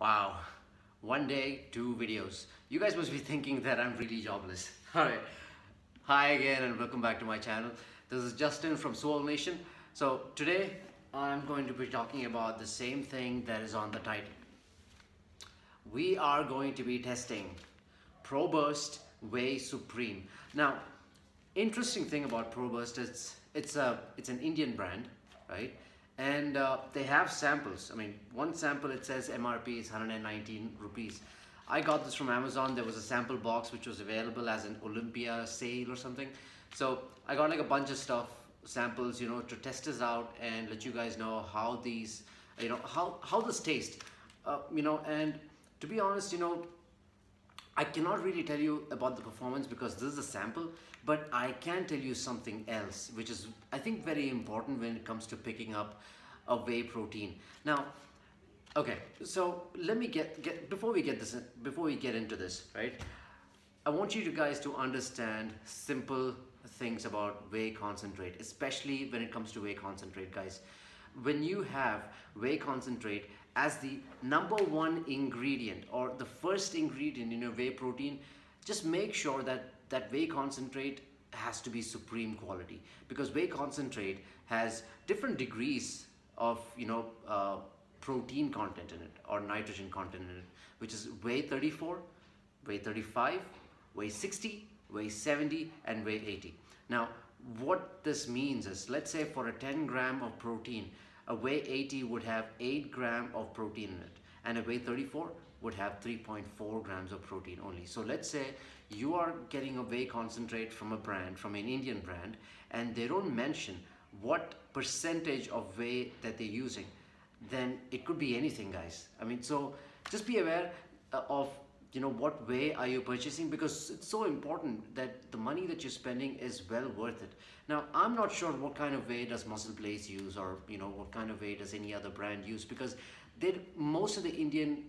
Wow, one day, two videos. You guys must be thinking that I'm really jobless. Alright, hi again and welcome back to my channel. This is Justin from Soul Nation. So today I'm going to be talking about the same thing that is on the title. We are going to be testing ProBurst Whey Supreme. Now, interesting thing about ProBurst is it's an Indian brand, right? And they have samples. I mean, one sample it says MRP is 119 rupees. I got this from Amazon. There was a sample box which was available as an Olympia sale or something. So I got like a bunch of stuff, samples, to test this out and let you guys know how these, how this tastes, and to be honest, I cannot really tell you about the performance because this is a sample, but I can tell you something else, which is, I think, very important when it comes to picking up a whey protein. Now, okay, so let me before we get into this, right? I want you guys to understand simple things about whey concentrate, especially when it comes to whey concentrate, guys. When you have whey concentrate as the number one ingredient or the first ingredient in your whey protein, just make sure that that whey concentrate has to be supreme quality, because whey concentrate has different degrees of protein content in it or nitrogen content in it, which is whey 34, whey 35, whey 60, whey 70 and whey 80. Now what this means is, let's say for a 10 gram of protein, a whey 80 would have 8 gram of protein in it, and a whey 34 would have 3.4 grams of protein only. So let's say you are getting a whey concentrate from a brand, from an Indian brand, and they don't mention what percentage of whey that they're using, then it could be anything, guys. I mean, so just be aware of what whey are you purchasing, because it's so important that the money that you're spending is well worth it. Now, I'm not sure what kind of whey does Muscle Blaze use, or what kind of whey does any other brand use, because most of the Indian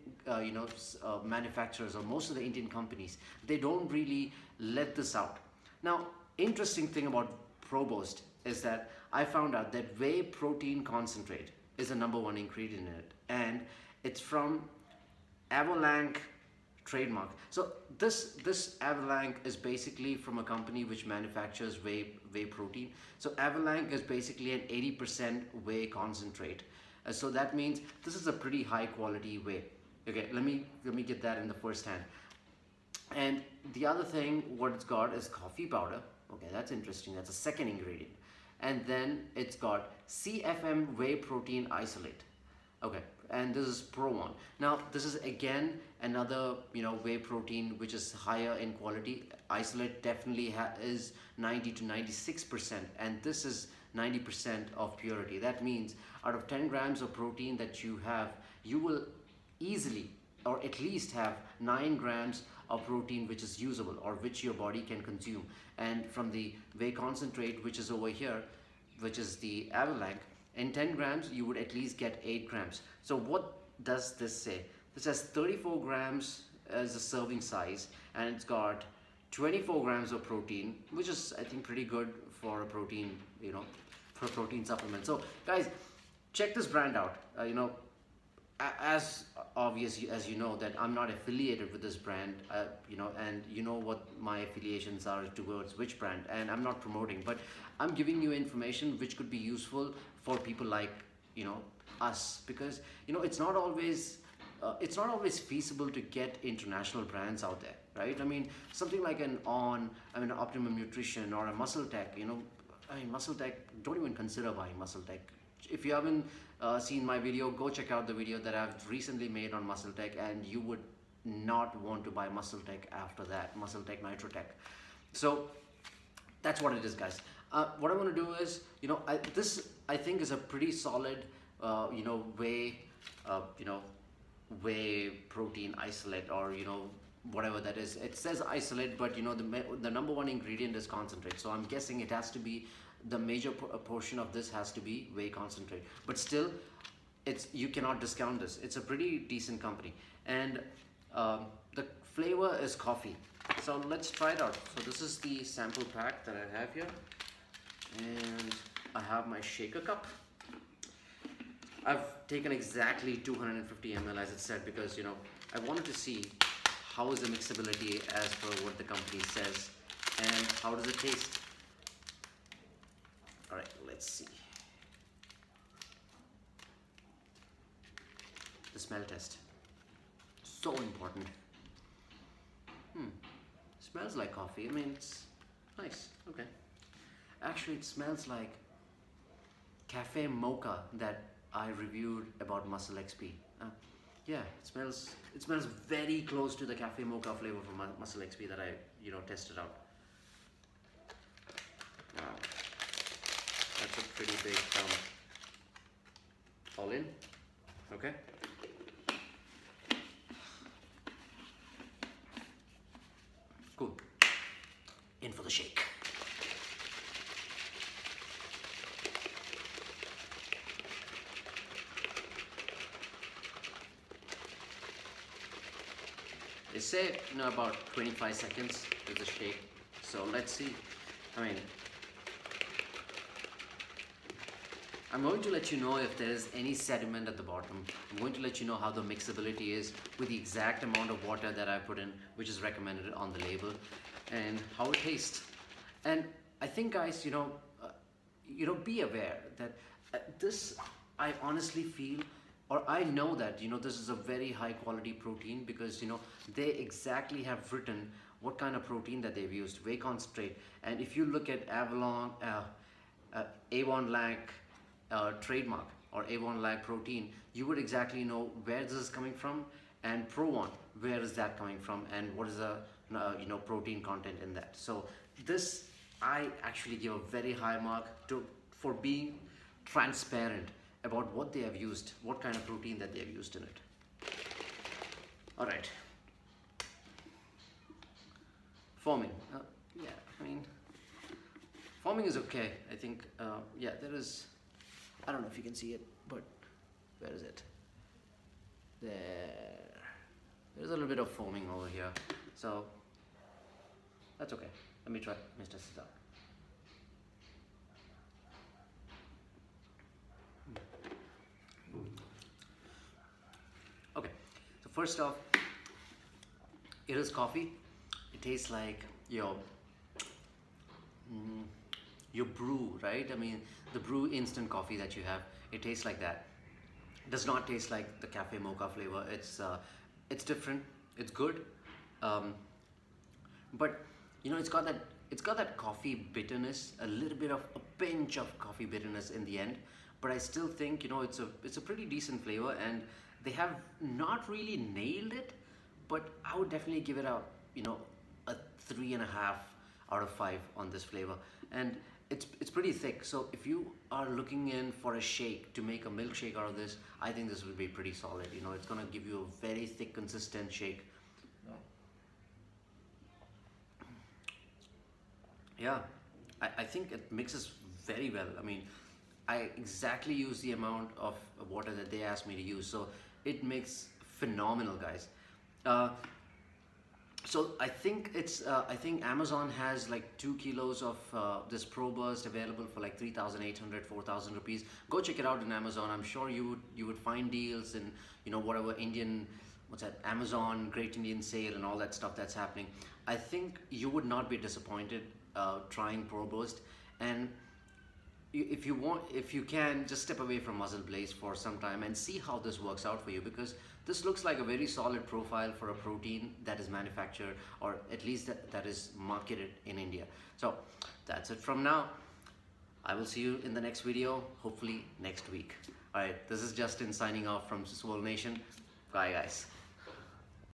manufacturers, or most of the Indian companies, they don't really let this out. Now, interesting thing about ProBurst is that I found out that whey protein concentrate is the number one ingredient in it, and it's from Avalanche trademark. So this Avalanche is basically from a company which manufactures whey protein. So Avalanche is basically an 80% whey concentrate. So that means this is a pretty high quality whey. Okay, let me get that in the first hand. And the other thing what it's got is coffee powder. Okay, that's interesting. That's a second ingredient. And then it's got CFM whey protein isolate. Okay, and this is Pro One. Now this is again another whey protein which is higher in quality. Isolate definitely is 90 to 96%, and this is 90% of purity. That means out of 10 grams of protein that you have, you will easily or at least have 9 grams of protein which is usable or which your body can consume. And from the whey concentrate, which is over here, which is the Avalanche, in 10 grams you would at least get 8 grams. So what does this say? This has 34 grams as a serving size, and it's got 24 grams of protein, which is, I think, pretty good for a protein, for a protein supplement. So guys, check this brand out. As obvious as you know that I'm not affiliated with this brand, and you know what my affiliations are towards which brand, and I'm not promoting, but I'm giving you information which could be useful for people like us, because it's not always feasible to get international brands out there, right? I mean, something like an Optimum Nutrition or a Muscle Tech, Muscle Tech, don't even consider buying Muscle Tech. If you haven't seen my video, go check out the video that I've recently made on Muscle Tech, and you would not want to buy Muscle Tech after that, Muscle Tech, Nitro Tech. So that's what it is, guys. What I'm going to do is, this I think is a pretty solid, whey protein isolate, or whatever that is. It says isolate, but the number one ingredient is concentrate. So I'm guessing it has to be, the major portion of this has to be whey concentrate. But still, you cannot discount this. It's a pretty decent company, and the flavor is coffee. So let's try it out. So this is the sample pack that I have here, and I have my shaker cup. I've taken exactly 250 ml as it said, because you know, I wanted to see how is the mixability as per what the company says, and how does it taste. All right, let's see. The smell test, so important. Smells like coffee. I mean, it's nice. Okay. Actually, it smells like cafe mocha that I reviewed about Muscle XP. Yeah, it smells very close to the cafe mocha flavor from Muscle XP that I tested out. Wow, that's a pretty big all in. Okay. Cool. In for the shake. They say about 25 seconds is the shake. So let's see. I mean, I'm going to let you know if there is any sediment at the bottom. I'm going to let you know how the mixability is with the exact amount of water that I put in, which is recommended on the label, and how it tastes. And I think, guys, be aware that this, I honestly feel, or I know that this is a very high quality protein, because they exactly have written what kind of protein that they've used, whey concentrate. And if you look at Avon Lag trademark or Avon Lag protein, you would exactly know where this is coming from, and Pro1, where is that coming from, and what is the protein content in that. So this, I actually give a very high mark for being transparent about what they have used, what kind of protein that they have used in it. All right. Foaming. Yeah, I mean, foaming is okay. I think, yeah, there is, I don't know if you can see it, but where is it? There's a little bit of foaming over here. So that's okay. Let me test this out. Okay, so first off, it is coffee. It tastes like your brew, right? I mean, the brew instant coffee that you have, it tastes like that. It does not taste like the cafe mocha flavor. It's different. It's good, but it's got that coffee bitterness, a little bit of a pinch of coffee bitterness in the end. But I still think it's a pretty decent flavor, and they have not really nailed it. But I would definitely give it a 3.5 out of 5 on this flavor, and it's pretty thick. So if you are looking in for a shake, to make a milkshake out of this, I think this will be pretty solid. It's gonna give you a very thick, consistent shake. Yeah, I think it mixes very well. I mean, I exactly use the amount of water that they asked me to use, so it makes phenomenal, guys. So I think I think Amazon has like 2 kilos of this Pro Burst available for like 3,800, 4,000 rupees. Go check it out on Amazon. I'm sure you would find deals in whatever Indian, Amazon Great Indian Sale and all that stuff that's happening. I think you would not be disappointed trying Pro Burst. And if you can, just step away from Muzzle Blaze for some time and see how this works out for you, because this looks like a very solid profile for a protein that is manufactured, or at least that is marketed in India. So that's it from now. I will see you in the next video, hopefully next week. All right, this is Justin signing off from Swole Nation. Bye, guys.